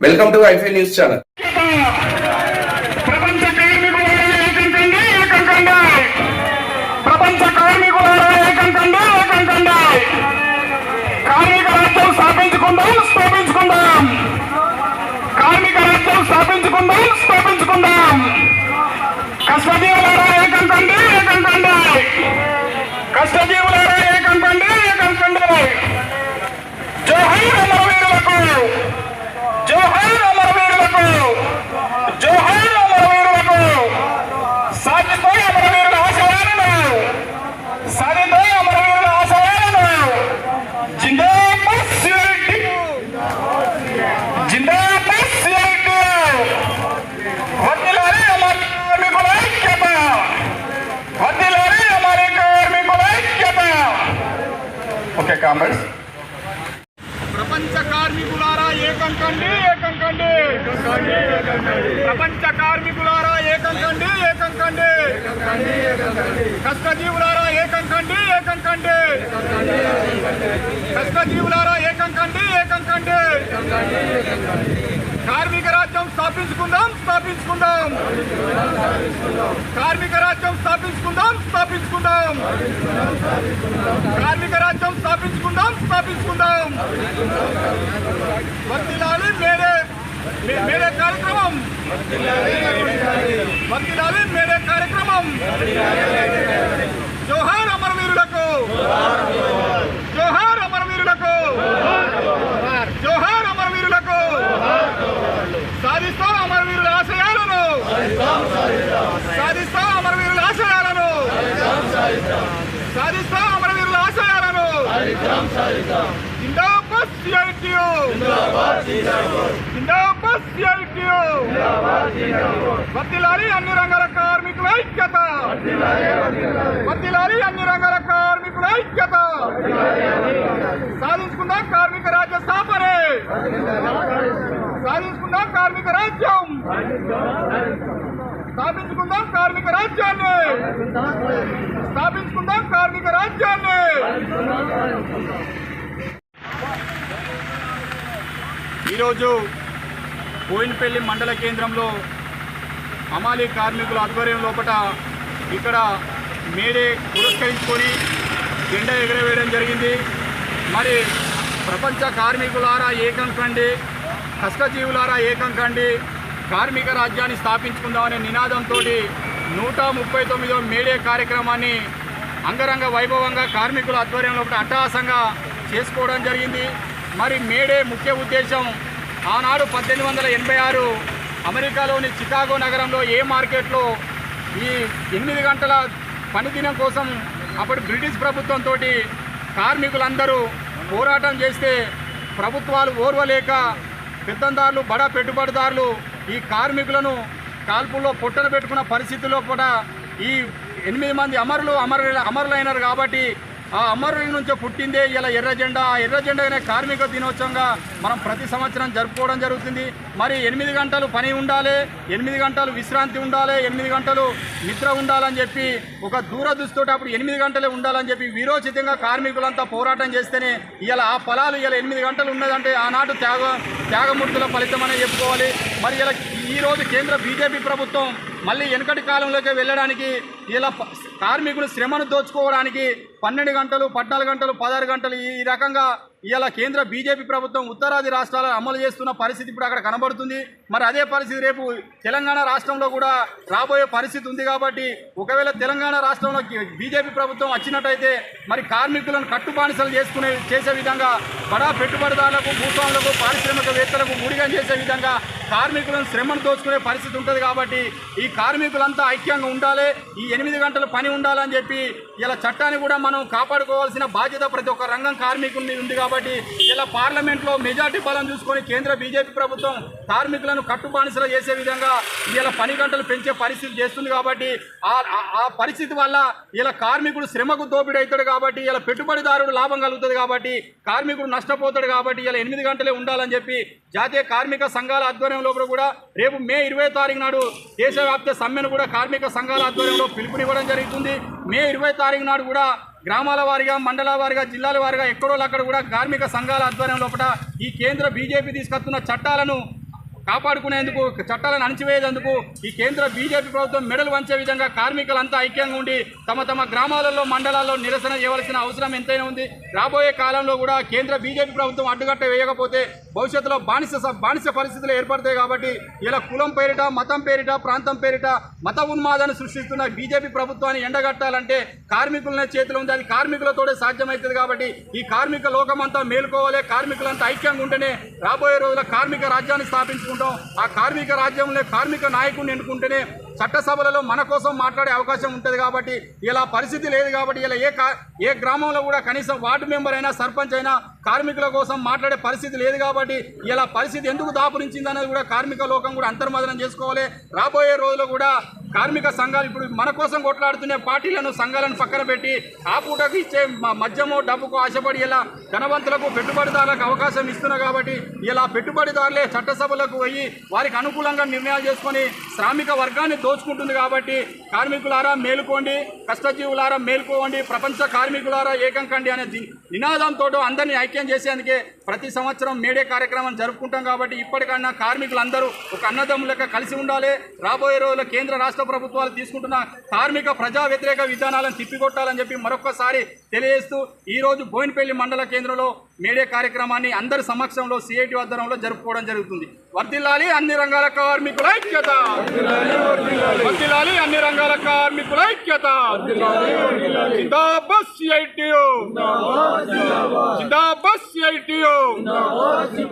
Welcome to ఐఫై news channel. కష్టజీవులారా ఏకంకండి ఏకంకండి. జోహార్ అమరవీరులకు, జోహార్ అమరవీరులకు, జోహార్ అమరవీరులకు. సాధిపై అమరవీరుల ఆశయాలను, సాధిపై అమరవీరుల ఆశయాలను. జిందాబాద్ సిఐటి, జిందాబాద్ సిఐటి. వర్ధిల్లాలి అమర కార్మికుల ఐక్యత, వర్ధిల్లాలి అమర కార్మికుల ఐక్యత. Okay comrades. ప్రపంచ కార్మికులారా ఏకంకండి ఏకంకండి. ప్రపంచ కార్మికులారా ఏకంకండి ఏకంకండి. కష్టజీవులారా ఏకంకండి ఏకంకండి. కష్టజీవులారా ఏకంకండి ఏకంకండి. కార్మిక రాజ్యం స్థాపించుకుందాం స్థాపించుకుందాం. కార్మిక రాజ్యం స్థాపించుకుందాం స్థాపించుకుందాం. కార్మిక రాజ్యం స్థాపించుకుందాం స్థాపించుకుందాం. వర్ధిల్లాలి మేరే కార్యక్రమం, వర్ధిల్లాలి మేరే కార్యక్రమం. జోహార్ అమరవీరులకు, జోహార్ అమరవీరులకు, జోహార్ అమరవీరులకు. సాధిస్తాం అమరవీరుల ఆశయాలను, సాధిస్తాం అమరవీరుల ఆశయాలను, సాధిస్తాం అమరవీరుల ఆశయాలను. జిందాబాద్ సిఐటియు, జిందాబాద్ సిఐటియు. వర్ధిల్లాలి అన్ని రంగాల కార్మికుల ఐక్యత, వర్ధిల్లాలి అన్ని రంగాల కార్మికుల ఐక్యత. సాధించుకుందాం కార్మిక రాజ్య స్థాపనే, సాధించుకుందాం కార్మిక రాజ్యం, స్థాపించుకుందాం కార్మిక రాజ్యాన్ని, స్థాపించుకుందాం కార్మిక రాజ్యాన్ని. ఈరోజు బోయినపల్లి మండల కేంద్రంలో హమాలీ కార్మికుల ఆధ్వర్యం లోపల ఇక్కడ మేడే పురస్కరించుకొని జెండా ఎగరవేయడం జరిగింది. మరి ప్రపంచ కార్మికులారా ఏకం కండి, కష్టజీవులారా ఏకం కండి, కార్మిక రాజ్యాన్ని స్థాపించుకుందామనే నినాదంతో 139వ మేడే కార్యక్రమాన్ని అంగరంగ వైభవంగా కార్మికుల ఆధ్వర్యంలో అట్టహాసంగా చేసుకోవడం జరిగింది. మరి మేడే ముఖ్య ఉద్దేశం ఆనాడు 1886 అమెరికాలోని చికాగో నగరంలో ఏ మార్కెట్లో ఈ 8 గంటల పనిదినం కోసం అప్పుడు బ్రిటిష్ ప్రభుత్వంతో కార్మికులందరూ పోరాటం చేస్తే ప్రభుత్వాలు ఓర్వలేక పెత్తందారులు బడా పెట్టుబడిదారులు ఈ కార్మికులను కాల్పుల్లో పొట్టన పెట్టుకున్న పరిస్థితుల్లో కూడా ఈ 8 మంది అమరులైనారు. కాబట్టి ఆ అమరుల నుంచి పుట్టిందే ఇలా ఎర్ర జెండా. ఆ ఎర్ర జెండా అనే కార్మిక దినోత్సవంగా మనం ప్రతి సంవత్సరం జరుపుకోవడం జరుగుతుంది. మరి 8 గంటలు పని ఉండాలి, 8 గంటలు విశ్రాంతి ఉండాలి, 8 గంటలు నిద్ర ఉండాలని చెప్పి ఒక దూరదృష్టితో అప్పుడు 8 గంటలే ఉండాలని చెప్పి వీరోచితంగా కార్మికులంతా పోరాటం చేస్తేనే ఇలా ఆ ఫలాలు ఇలా 8 గంటలు ఉన్నదంటే ఆనాడు త్యాగమూర్తుల ఫలితం అనే చెప్పుకోవాలి. మరి ఇలా ఈరోజు కేంద్ర బీజేపీ ప్రభుత్వం మళ్ళీ వెనకటి కాలంలోకి వెళ్ళడానికి ఇలా కార్మికులు శ్రమను దోచుకోవడానికి 12 గంటలు, 14 గంటలు, 16 గంటలు ఈ రకంగా ఇలా కేంద్ర బీజేపీ ప్రభుత్వం ఉత్తరాది రాష్ట్రాలు అమలు చేస్తున్న పరిస్థితి ఇప్పుడు అక్కడ కనబడుతుంది. మరి అదే పరిస్థితి రేపు తెలంగాణ రాష్ట్రంలో కూడా రాబోయే పరిస్థితి ఉంది. కాబట్టి ఒకవేళ తెలంగాణ రాష్ట్రంలో బీజేపీ ప్రభుత్వం వచ్చినట్టయితే మరి కార్మికులను కట్టుబానిసలు చేసే విధంగా బడా పెట్టుబడిదారులకు, భూస్వాములకు, పారిశ్రామికవేత్తలకు ఊడిగం చేసే విధంగా కార్మికులను శ్రమను దోచుకునే పరిస్థితి ఉంటుంది. కాబట్టి ఈ కార్మికులంతా ఐక్యంగా ఉండాలి, ఈ 8 గంటలు పని ఉండాలని చెప్పి ఇలా చట్టాన్ని కూడా మనం కాపాడుకోవాల్సిన బాధ్యత ప్రతి ఒక్క రంగం కార్మికుని ఉంది. కాబట్టి ఇలా పార్లమెంట్లో మెజార్టీ బలం చూసుకొని కేంద్ర బీజేపీ ప్రభుత్వం కార్మికులను కట్టుబానిసలు చేసే విధంగా ఇలా పని గంటలు పెంచే పరిస్థితి చేస్తుంది. కాబట్టి ఆ పరిస్థితి వల్ల ఇలా కార్మికుడు శ్రమకు దోపిడీ అవుతాడు. కాబట్టి ఇలా పెట్టుబడిదారుడు లాభం కలుగుతుంది. కాబట్టి కార్మికుడు నష్టపోతాడు. కాబట్టి ఇలా 8 గంటలే ఉండాలని చెప్పి జాతీయ కార్మిక సంఘాల ఆధ్వర్యంలో కూడా రేపు మే 20వ తారీఖు నాడు దేశవ్యాప్త సమ్మెను కూడా కార్మిక సంఘాల ఆధ్వర్యంలో పిలుపునివ్వడం జరుగుతుంది. మే 20వ తారీఖు నాడు కూడా గ్రామాల వారీగా, మండల వారీగా, జిల్లాల వారీగా ఎక్కడో అక్కడ కూడా కార్మిక సంఘాల ఆధ్వర్యం లోపల ఈ కేంద్ర బీజేపీ తీసుకొస్తున్న చట్టాలను కాపాడుకునేందుకు, చట్టాలను అణచివేసేందుకు ఈ కేంద్ర బీజేపీ ప్రభుత్వం మెడలు వంచే విధంగా కార్మికులంతా ఐక్యంగా ఉండి తమ గ్రామాలలో, మండలాల్లో నిరసన చేయవలసిన అవసరం ఎంతైనా ఉంది. రాబోయే కాలంలో కూడా కేంద్ర బీజేపీ ప్రభుత్వం అడ్డుకట్ట వేయకపోతే భవిష్యత్తులో బానిస పరిస్థితులు ఏర్పడతాయి. కాబట్టి ఇలా కులం పేరిట, మతం పేరిట, ప్రాంతం పేరిట మత ఉన్మాదాన్ని సృష్టిస్తున్న బీజేపీ ప్రభుత్వాన్ని ఎండగట్టాలంటే కార్మికులనే చేతిలో ఉంది. అది కార్మికులతోనే సాధ్యమవుతుంది. కాబట్టి ఈ కార్మిక లోకమంతా మేలుకోవాలి. కార్మికులంతా ఐక్యంగా ఉంటేనే రాబోయే రోజుల కార్మిక రాజ్యాన్ని స్థాపించుకుంటాం. ఆ కార్మిక రాజ్యంలో కార్మిక నాయకుడిని ఎన్నుకుంటేనే చట్టసభలలో మన కోసం మాట్లాడే అవకాశం ఉంటుంది. కాబట్టి ఇలా పరిస్థితి లేదు. కాబట్టి ఇలా ఏ గ్రామంలో కూడా కనీసం వార్డు మెంబర్ అయినా, సర్పంచ్ అయినా కార్మికుల కోసం మాట్లాడే పరిస్థితి లేదు. కాబట్టి ఇలా పరిస్థితి ఎందుకు దాపురించింది అనేది కూడా కార్మిక లోకం కూడా అంతర్మదనం చేసుకోవాలి. రాబోయే రోజుల్లో కూడా కార్మిక సంఘాలు ఇప్పుడు మన కోసం కొట్లాడుతున్న పార్టీలను, సంఘాలను పక్కన పెట్టి ఆ పూటకు ఇచ్చే మద్యమో, డబ్బుకు ఆశపడి ఇలా ధనవంతులకు, పెట్టుబడిదారులకు అవకాశం ఇస్తున్నారు. కాబట్టి ఇలా పెట్టుబడిదారులే చట్టసభలకు పోయి వారికి అనుకూలంగా నిర్ణయాలు చేసుకొని శ్రామిక వర్గాన్ని దోచుకుంటుంది. కాబట్టి కార్మికులారా మేలుకోండి, కష్టజీవులారా మేలుకోండి, ప్రపంచ కార్మికులారా ఏకం కండి అనే నినాదంతో అందరినీ ఐక్యం చేసేందుకే ప్రతి సంవత్సరం మేడే కార్యక్రమం జరుపుకుంటాం. కాబట్టి ఇప్పటికన్నా కార్మికులందరూ ఒక అన్నదమ్ములక కలిసి ఉండాలి. రాబోయే రోజుల్లో కేంద్ర, రాష్ట్ర ప్రభుత్వాలు తీసుకుంటున్న కార్మిక ప్రజా వ్యతిరేక విధానాలను తిప్పికొట్టాలని చెప్పి మరొకసారి తెలియజేస్తూ ఈరోజు బోయినపల్లి మండల కేంద్రంలో మేడే కార్యక్రమాన్ని అందరి సమక్షంలో సిఐటి ఆధ్వర్యంలో జరుపుకోవడం జరుగుతుంది. వర్ధిల్లాలి అన్ని రంగాల కార్మికుల ఐక్యత, వర్ధిల్లాలి అన్ని రంగాల కార్మికుల ఐక్యత. జిందాబాద్ సిఐటియు, జిందాబాద్ సిఐటియు.